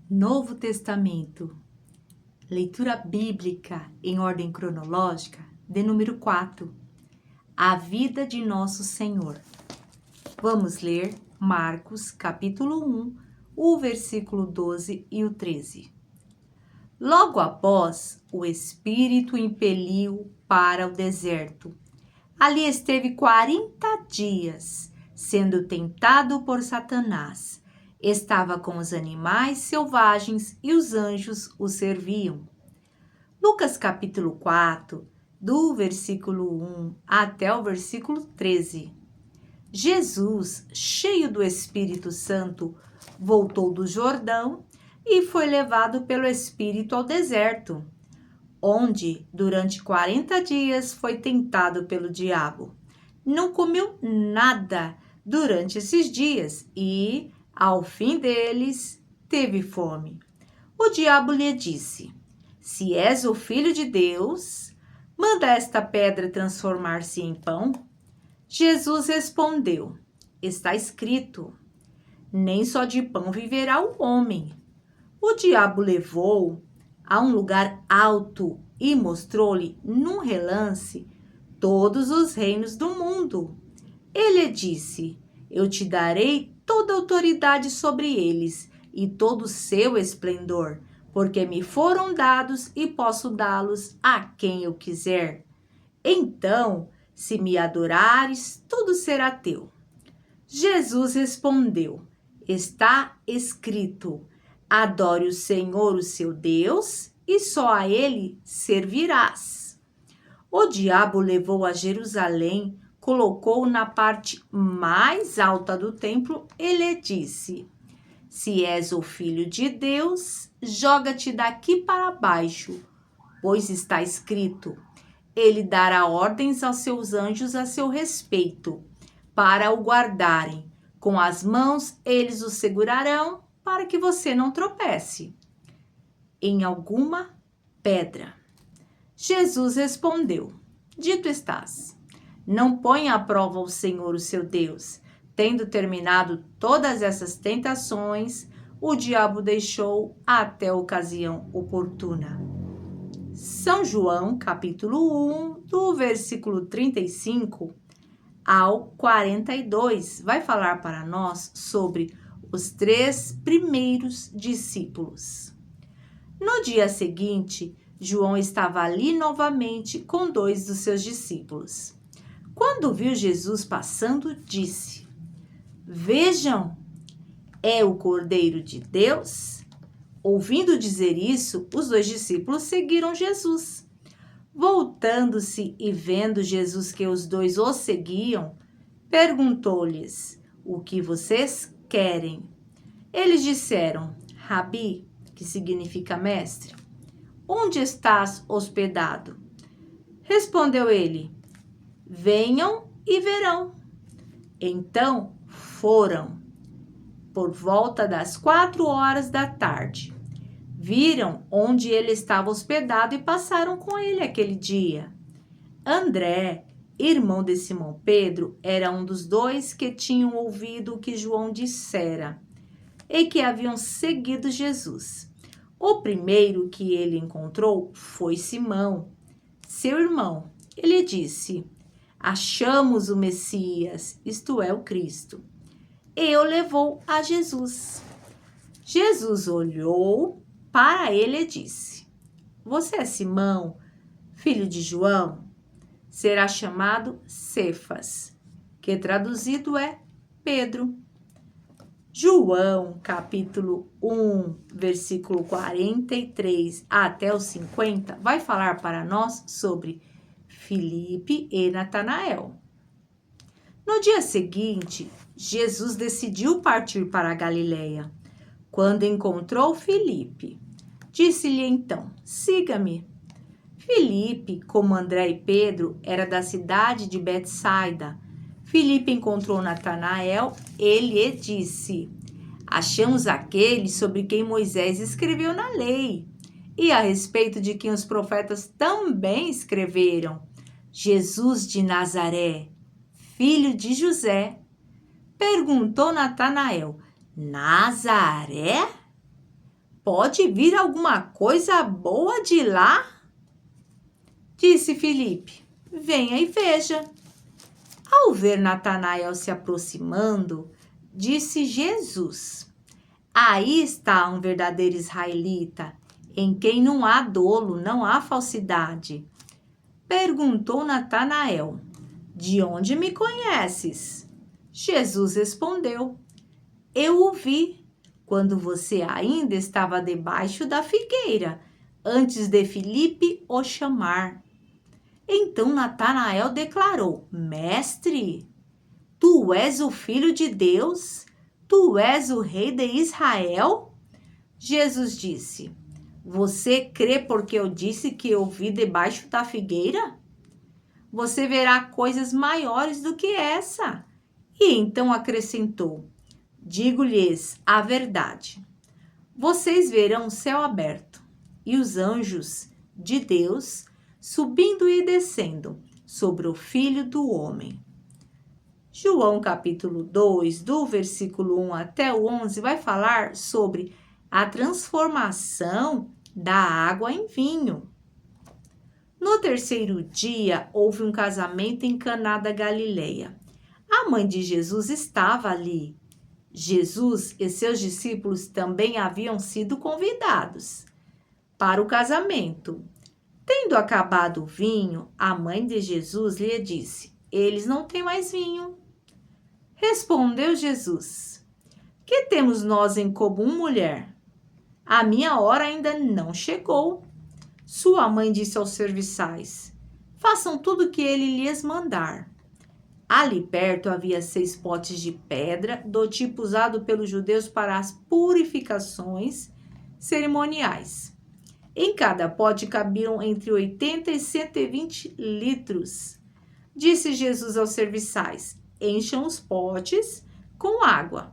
Novo Testamento, leitura bíblica em ordem cronológica, de número 4, a vida de nosso Senhor. Vamos ler Marcos, capítulo 1, o versículo 12 e o 13. Logo após, o Espírito impeliu para o deserto. Ali esteve 40 dias, sendo tentado por Satanás. Estava com os animais selvagens e os anjos o serviam. Lucas capítulo 4, do versículo 1 até o versículo 13. Jesus, cheio do Espírito Santo, voltou do Jordão e foi levado pelo Espírito ao deserto, onde, durante 40 dias, foi tentado pelo diabo. Não comeu nada durante esses dias e, ao fim deles, teve fome. O diabo lhe disse: Se és o Filho de Deus, manda esta pedra transformar-se em pão. Jesus respondeu: Está escrito: Nem só de pão viverá o homem. O diabo levou-o a um lugar alto e mostrou-lhe, num relance, todos os reinos do mundo. Ele disse: Eu te darei toda a autoridade sobre eles e todo o seu esplendor, porque me foram dados e posso dá-los a quem eu quiser. Então, se me adorares, tudo será teu. Jesus respondeu: Está escrito: Adore o Senhor, o seu Deus, e só a ele servirás. O diabo levou a Jerusalém, colocou-o na parte mais alta do templo e lhe disse: Se és o Filho de Deus, joga-te daqui para baixo, pois está escrito: Ele dará ordens aos seus anjos a seu respeito, para o guardarem. Com as mãos eles o segurarão, para que você não tropece em alguma pedra. Jesus respondeu: Dito estás, não ponha à prova o Senhor, o seu Deus. Tendo terminado todas essas tentações, o diabo deixou até a ocasião oportuna. São João, capítulo 1, do versículo 35 ao 42, vai falar para nós sobre os 3 primeiros discípulos. No dia seguinte, João estava ali novamente com 2 dos seus discípulos. Quando viu Jesus passando, disse: Vejam, é o Cordeiro de Deus? Ouvindo dizer isso, os 2 discípulos seguiram Jesus. Voltando-se e vendo Jesus que os 2 o seguiam, perguntou-lhes: O que vocês querem? Eles disseram: Rabi, que significa mestre, onde estás hospedado? Respondeu ele: Venham e verão. Então foram. Por volta das 4 horas da tarde, viram onde ele estava hospedado e passaram com ele aquele dia. André, irmão de Simão Pedro, era um dos 2 que tinham ouvido o que João dissera e que haviam seguido Jesus. O primeiro que ele encontrou foi Simão, seu irmão. Ele disse: Achamos o Messias, isto é, o Cristo. E o levou a Jesus. Jesus olhou para ele e disse: Você é Simão, filho de João? Será chamado Cefas, que traduzido é Pedro. João, capítulo 1, versículo 43 até o 50, vai falar para nós sobre Filipe e Natanael. No dia seguinte, Jesus decidiu partir para a Galileia. Quando encontrou Filipe, disse-lhe então: Siga-me. Filipe, como André e Pedro, era da cidade de Betsaida. Filipe encontrou Natanael e lhe disse: Achamos aquele sobre quem Moisés escreveu na lei, e a respeito de quem os profetas também escreveram, Jesus de Nazaré, filho de José. Perguntou Natanael: Nazaré? pode vir alguma coisa boa de lá? Disse Filipe. Venha e veja. Ao ver Natanael se aproximando, disse Jesus: aí está um verdadeiro israelita, em quem não há dolo, não há falsidade. Perguntou Natanael: de onde me conheces? Jesus respondeu: eu o vi quando você ainda estava debaixo da figueira, antes de Filipe o chamar. Então Natanael declarou: mestre, tu és o Filho de Deus? Tu és o Rei de Israel? Jesus disse: você crê porque eu disse que eu vi debaixo da figueira? Você verá coisas maiores do que essa. E então acrescentou: digo-lhes a verdade. Vocês verão o céu aberto e os anjos de Deus subindo e descendo sobre o Filho do Homem. João capítulo 2, do versículo 1 até o 11, vai falar sobre a transformação da água em vinho. No terceiro dia, houve um casamento em Caná da Galileia. A mãe de Jesus estava ali. Jesus e seus discípulos também haviam sido convidados para o casamento. Tendo acabado o vinho, a mãe de Jesus lhe disse: eles não têm mais vinho. Respondeu Jesus: que temos nós em comum, mulher? A minha hora ainda não chegou. Sua mãe disse aos serviçais: façam tudo o que ele lhes mandar. Ali perto havia 6 potes de pedra, do tipo usado pelos judeus para as purificações cerimoniais. Em cada pote cabiam entre 80 e 120 litros. Disse Jesus aos serviçais: encham os potes com água.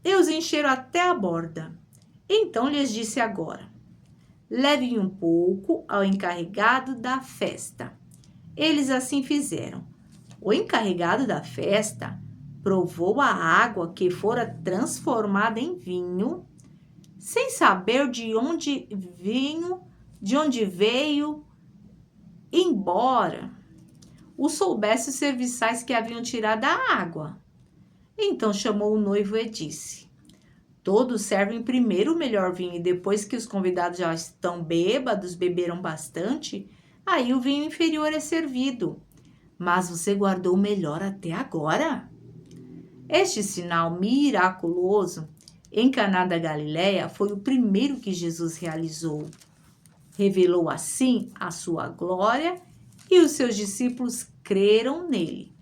E os encheram até a borda. Então lhes disse agora: levem um pouco ao encarregado da festa. Eles assim fizeram. O encarregado da festa provou a água que fora transformada em vinho, sem saber de onde veio, embora o soubesse os serviçais que haviam tirado a água. Então chamou o noivo e disse: todos servem primeiro o melhor vinho, e depois que os convidados já estão bêbados, beberam bastante, aí o vinho inferior é servido. Mas você guardou o melhor até agora? Este sinal miraculoso em Caná da Galileia foi o primeiro que Jesus realizou. Revelou assim a sua glória e os seus discípulos creram nele.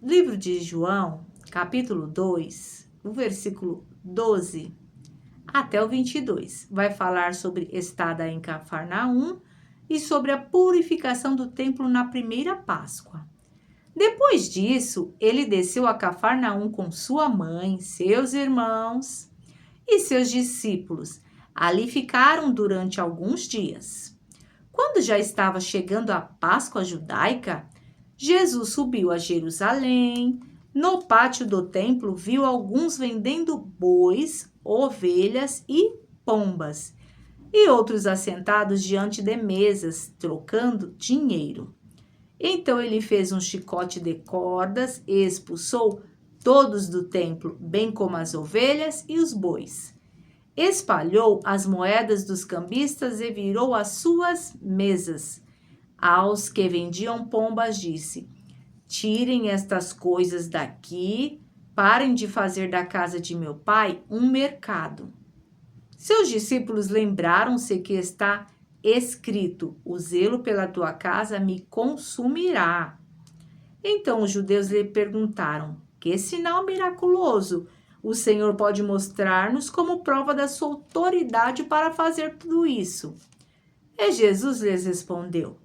Livro de João, capítulo 2, o versículo 12 até o 22, vai falar sobre estada em Cafarnaum e sobre a purificação do templo na primeira Páscoa. Depois disso, ele desceu a Cafarnaum com sua mãe, seus irmãos e seus discípulos. Ali ficaram durante alguns dias. Quando já estava chegando a Páscoa judaica, Jesus subiu a Jerusalém. No pátio do templo, viu alguns vendendo bois, ovelhas e pombas, e outros assentados diante de mesas, trocando dinheiro. Então ele fez um chicote de cordas e expulsou todos do templo, bem como as ovelhas e os bois. Espalhou as moedas dos cambistas e virou as suas mesas. Aos que vendiam pombas disse: tirem estas coisas daqui, parem de fazer da casa de meu pai um mercado. Seus discípulos lembraram-se que está escrito: o zelo pela tua casa me consumirá. Então os judeus lhe perguntaram: que sinal miraculoso o Senhor pode mostrar-nos como prova da sua autoridade para fazer tudo isso? E Jesus lhes respondeu: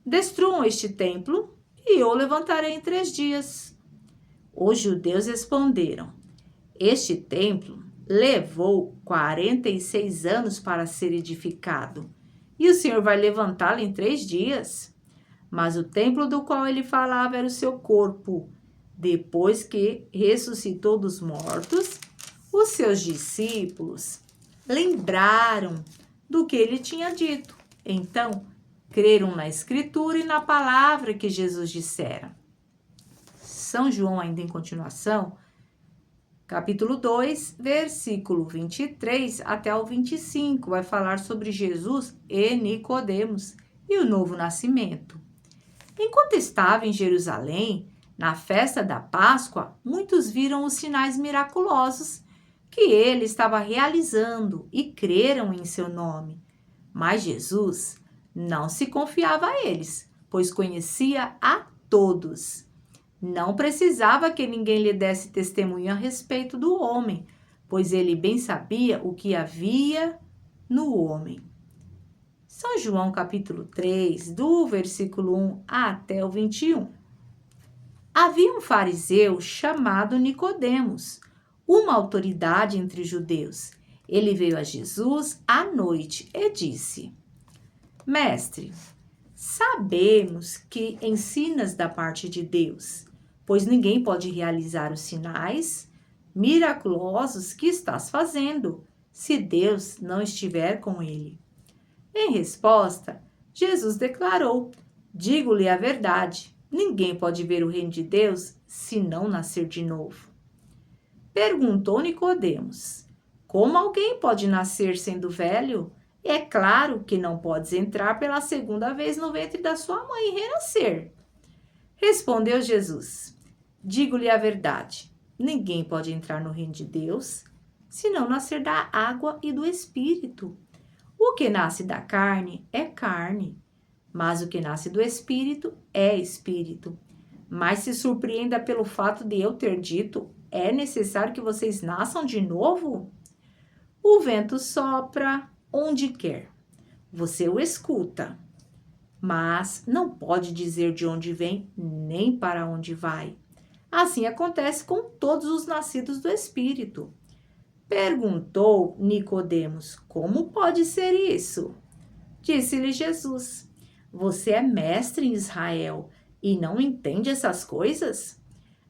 destruam este templo e eu o levantarei em 3 dias. Os judeus responderam: este templo levou 46 anos para ser edificado, e o Senhor vai levantá-lo em 3 dias? Mas o templo do qual ele falava era o seu corpo. Depois que ressuscitou dos mortos, Os seus discípulos lembraram do que ele tinha dito. Então, creram na Escritura e na palavra que Jesus dissera. São João, ainda em continuação, capítulo 2, versículo 23 até o 25, vai falar sobre Jesus e Nicodemos e o novo nascimento. Enquanto estava em Jerusalém, na festa da Páscoa, muitos viram os sinais miraculosos que ele estava realizando e creram em seu nome. Mas Jesus não se confiava a eles, pois conhecia a todos. Não precisava que ninguém lhe desse testemunho a respeito do homem, pois ele bem sabia o que havia no homem. São João capítulo 3, do versículo 1 até o 21. Havia um fariseu chamado Nicodemos, uma autoridade entre os judeus. Ele veio a Jesus à noite e disse: Mestre, sabemos que ensinas da parte de Deus, pois ninguém pode realizar os sinais miraculosos que estás fazendo, se Deus não estiver com ele. Em resposta, Jesus declarou: Digo-lhe a verdade, ninguém pode ver o reino de Deus se não nascer de novo. Perguntou Nicodemos: Como alguém pode nascer sendo velho? É claro que não podes entrar pela segunda vez no ventre da sua mãe e renascer. Respondeu Jesus: Digo-lhe a verdade, ninguém pode entrar no reino de Deus se não nascer da água e do Espírito. O que nasce da carne é carne, mas o que nasce do Espírito é Espírito. Mas se surpreenda pelo fato de eu ter dito: é necessário que vocês nasçam de novo? O vento sopra onde quer. Você o escuta, mas não pode dizer de onde vem nem para onde vai. Assim acontece com todos os nascidos do Espírito. Perguntou Nicodemos: Como pode ser isso? Disse-lhe Jesus: Você é mestre em Israel e não entende essas coisas?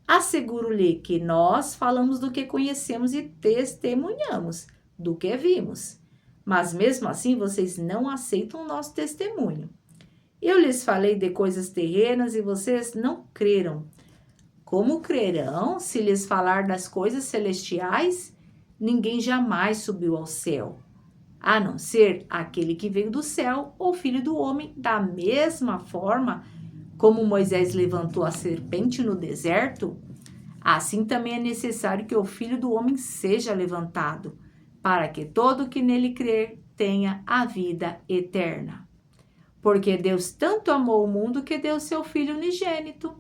Asseguro-lhe que nós falamos do que conhecemos e testemunhamos do que vimos. Mas mesmo assim vocês não aceitam o nosso testemunho. Eu lhes falei de coisas terrenas e vocês não creram. Como crerão se lhes falar das coisas celestiais? Ninguém jamais subiu ao céu, a não ser aquele que veio do céu, o Filho do Homem, da mesma forma como Moisés levantou a serpente no deserto, assim também é necessário que o Filho do Homem seja levantado, para que todo que nele crer tenha a vida eterna. Porque Deus tanto amou o mundo que deu seu Filho unigênito,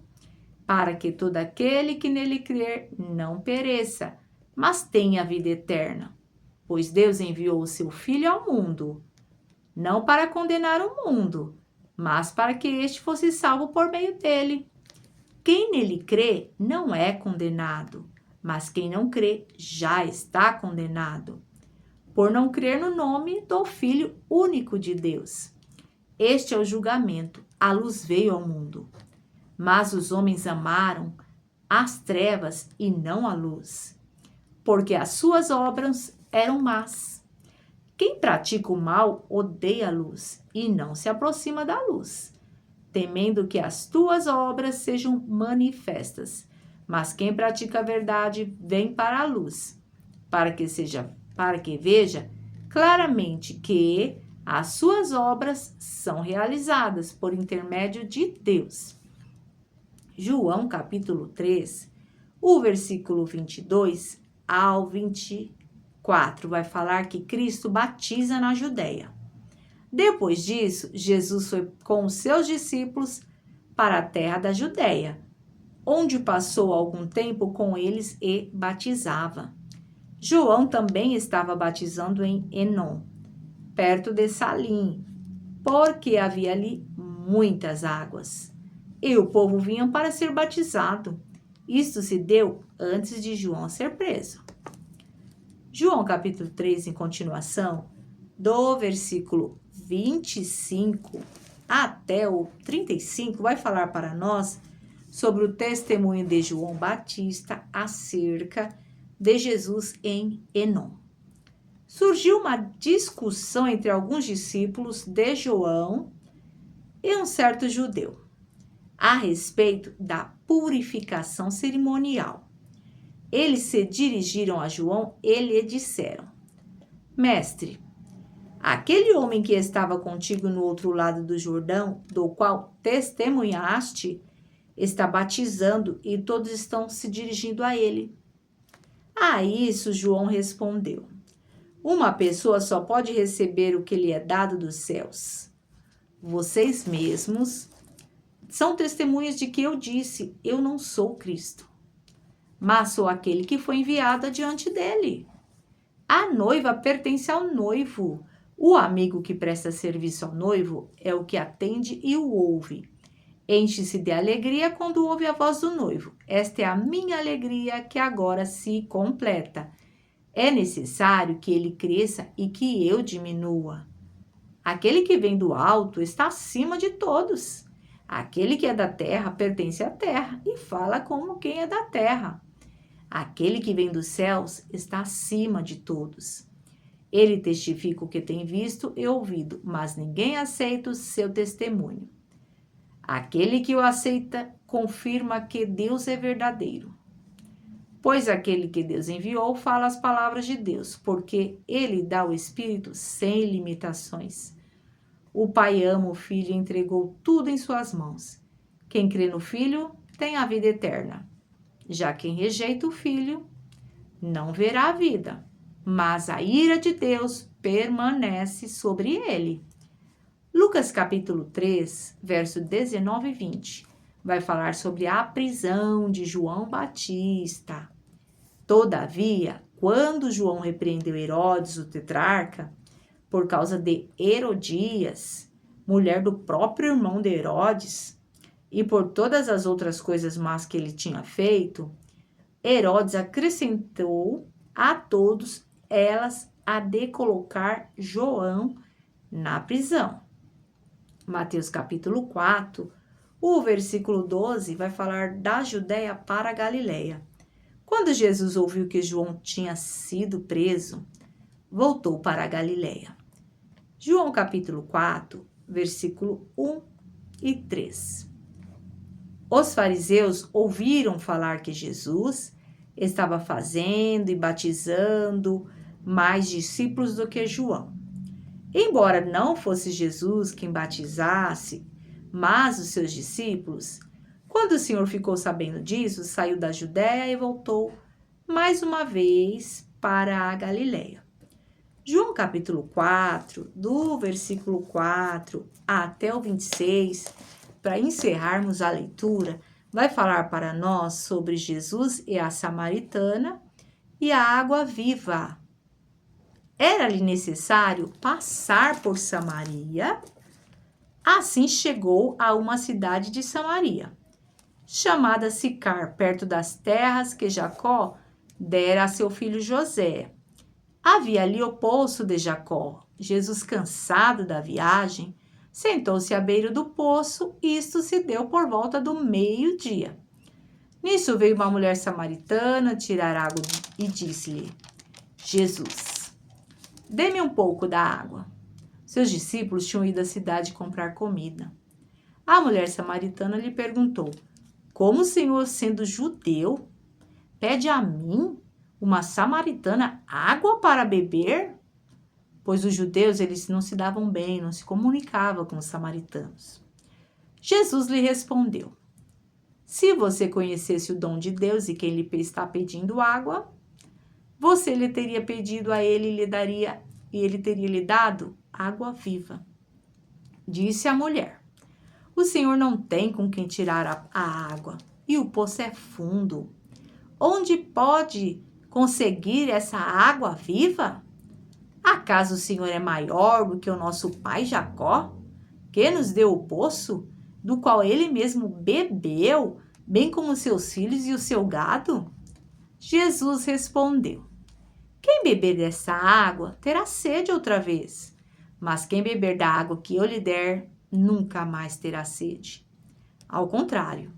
para que todo aquele que nele crer não pereça, mas tenha a vida eterna. Pois Deus enviou o seu Filho ao mundo, não para condenar o mundo, mas para que este fosse salvo por meio dele. Quem nele crê não é condenado, mas quem não crê já está condenado, por não crer no nome do Filho único de Deus. Este é o julgamento. A luz veio ao mundo, mas os homens amaram as trevas e não a luz, porque as suas obras eram más. Quem pratica o mal odeia a luz e não se aproxima da luz, temendo que as tuas obras sejam manifestas. Mas quem pratica a verdade vem para a luz, para que veja claramente que as suas obras são realizadas por intermédio de Deus. João capítulo 3, o versículo 22 ao 24 vai falar que Cristo batiza na Judéia. Depois disso, Jesus foi com os seus discípulos para a terra da Judéia, onde passou algum tempo com eles e batizava. João também estava batizando em Enom, perto de Salim, porque havia ali muitas águas. E o povo vinha para ser batizado. Isto se deu antes de João ser preso. João capítulo 3, em continuação, do versículo 25 até o 35, vai falar para nós sobre o testemunho de João Batista acerca de Jesus em Enom. Surgiu uma discussão entre alguns discípulos de João e um certo judeu a respeito da purificação cerimonial. Eles se dirigiram a João e lhe disseram: Mestre, aquele homem que estava contigo no outro lado do Jordão, do qual testemunhaste, está batizando e todos estão se dirigindo a ele. A isso João respondeu: Uma pessoa só pode receber o que lhe é dado dos céus. Vocês mesmos são testemunhas de que eu disse: Eu não sou Cristo, mas sou aquele que foi enviado adiante dele. A noiva pertence ao noivo. O amigo que presta serviço ao noivo é o que atende e o ouve. Enche-se de alegria quando ouve a voz do noivo. Esta é a minha alegria que agora se completa. É necessário que ele cresça e que eu diminua. Aquele que vem do alto está acima de todos. Aquele que é da terra pertence à terra e fala como quem é da terra. Aquele que vem dos céus está acima de todos. Ele testifica o que tem visto e ouvido, mas ninguém aceita o seu testemunho. Aquele que o aceita confirma que Deus é verdadeiro. Pois aquele que Deus enviou fala as palavras de Deus, porque ele dá o Espírito sem limitações. O Pai ama o Filho e entregou tudo em suas mãos. Quem crê no Filho tem a vida eterna. Já quem rejeita o Filho não verá a vida, mas a ira de Deus permanece sobre ele. Lucas capítulo 3, verso 19 e 20, vai falar sobre a prisão de João Batista. Todavia, quando João repreendeu Herodes, o tetrarca, por causa de Herodias, mulher do próprio irmão de Herodes, e por todas as outras coisas más que ele tinha feito, Herodes acrescentou a todos elas a de colocar João na prisão. Mateus capítulo 4, o versículo 12 vai falar da Judéia para a Galileia. Quando Jesus ouviu que João tinha sido preso, voltou para a Galileia. João capítulo 4, versículo 1 e 3. Os fariseus ouviram falar que Jesus estava fazendo e batizando mais discípulos do que João. Embora não fosse Jesus quem batizasse, mas os seus discípulos, quando o Senhor ficou sabendo disso, saiu da Judéia e voltou mais uma vez para a Galileia. João capítulo 4, do versículo 4 até o 26, para encerrarmos a leitura, vai falar para nós sobre Jesus e a samaritana e a água viva. Era-lhe necessário passar por Samaria. Assim chegou a uma cidade de Samaria, chamada Sicar, perto das terras que Jacó dera a seu filho José. Havia ali o poço de Jacó. Jesus, cansado da viagem, sentou-se à beira do poço, e isto se deu por volta do meio-dia. Nisso veio uma mulher samaritana tirar água e disse-lhe: Jesus, dê-me um pouco da água. Seus discípulos tinham ido à cidade comprar comida. A mulher samaritana lhe perguntou: Como o Senhor, sendo judeu, pede a mim, uma samaritana, água para beber? Pois os judeus, eles não se davam bem, não se comunicavam com os samaritanos. Jesus lhe respondeu: Se você conhecesse o dom de Deus e quem lhe está pedindo água, você lhe teria pedido a ele e ele teria lhe dado água viva. Disse a mulher: O Senhor não tem com quem tirar a água, e o poço é fundo. Onde pode conseguir essa água viva? Acaso o Senhor é maior do que o nosso pai Jacó, que nos deu o poço, do qual ele mesmo bebeu, bem como seus filhos e o seu gado? Jesus respondeu: Quem beber dessa água terá sede outra vez, mas quem beber da água que eu lhe der, nunca mais terá sede. Ao contrário,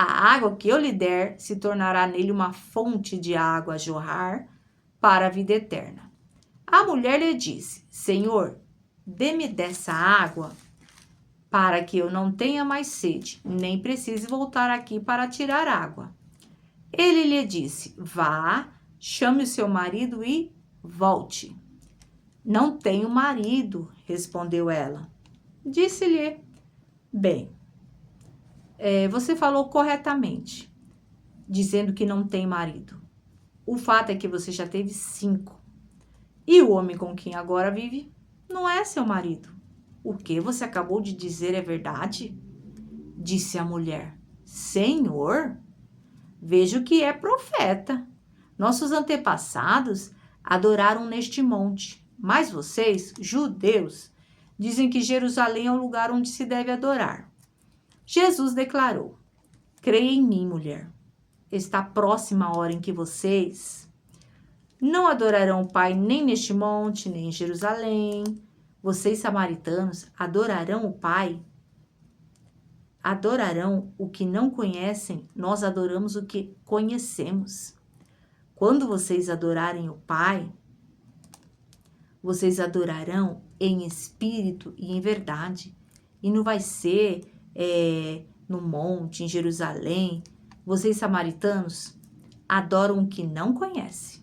A água que eu lhe der se tornará nele uma fonte de água a jorrar para a vida eterna. A mulher lhe disse: Senhor, dê-me dessa água para que eu não tenha mais sede, nem precise voltar aqui para tirar água. Ele lhe disse: Vá, chame o seu marido e volte. Não tenho marido, respondeu ela. Disse-lhe: Bem, você falou corretamente, dizendo que não tem marido. O fato é que você já teve 5. E o homem com quem agora vive não é seu marido. O que você acabou de dizer é verdade? Disse a mulher. Senhor, vejo que é profeta. Nossos antepassados adoraram neste monte, mas vocês, judeus, dizem que Jerusalém é o lugar onde se deve adorar. Jesus declarou: Creia em mim, mulher. Está próxima a hora em que vocês não adorarão o Pai nem neste monte, nem em Jerusalém. Vocês, samaritanos, adorarão o Pai? Adorarão o que não conhecem, nós adoramos o que conhecemos. Quando vocês adorarem o Pai, vocês adorarão em espírito e em verdade. E não vai ser no monte, em Jerusalém. Vocês, samaritanos, adoram o que não conhecem.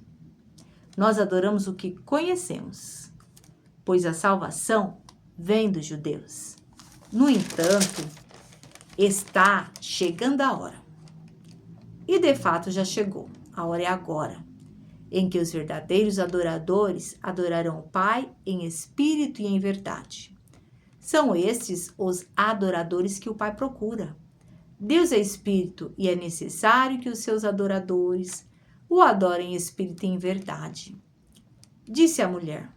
Nós adoramos o que conhecemos, pois a salvação vem dos judeus. No entanto, está chegando a hora. E de fato já chegou. A hora é agora, em que os verdadeiros adoradores adorarão o Pai em espírito e em verdade. São estes os adoradores que o Pai procura. Deus é espírito e é necessário que os seus adoradores o adorem em espírito e em verdade. Disse a mulher: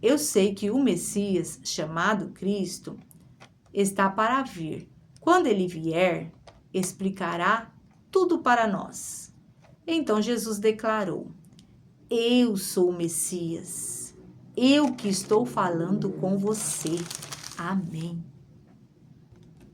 Eu sei que o Messias, chamado Cristo, está para vir. Quando ele vier, explicará tudo para nós. Então Jesus declarou: Eu sou o Messias, eu que estou falando com você. Amém.